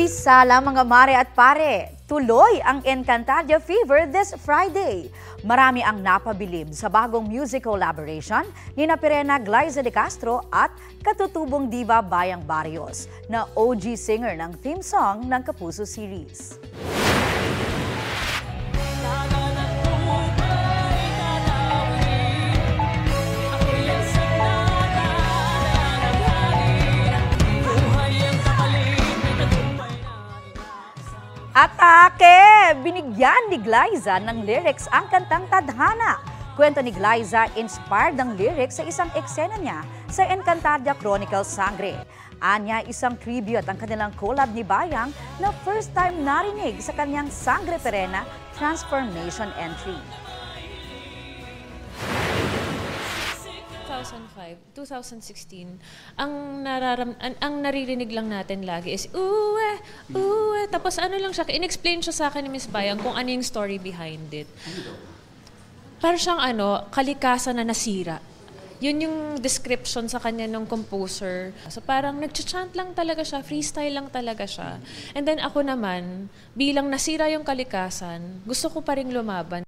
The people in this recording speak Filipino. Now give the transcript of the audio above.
Pisala mga mare at pare, tuloy ang Encantadia Fever this Friday. Marami ang napabilib sa bagong music collaboration ni Pirena Glyza de Castro at katutubong diva Bayang Barrios na OG singer ng theme song ng Kapuso series. Atake! Binigyan ni Glyza ng lyrics ang kantang Tadhana. Kwento ni Glyza, inspired ng lyrics sa isang eksena niya sa Encantadia Chronicles Sangre. Anya, isang tribute ang kanilang collab ni Bayang na first time narinig sa kanyang Sangre Pirena transformation entry. 2016, ang naririnig lang natin lagi is uwe, uwe. Tapos ano lang siya, in-explain siya sa akin ni Miss Bayang kung ano yung story behind it. Parang siyang kalikasan na nasira. Yun yung description sa kanya ng composer. So parang nag-chant lang talaga siya, freestyle lang talaga siya. And then ako naman, bilang nasira yung kalikasan, gusto ko pa rin lumaban.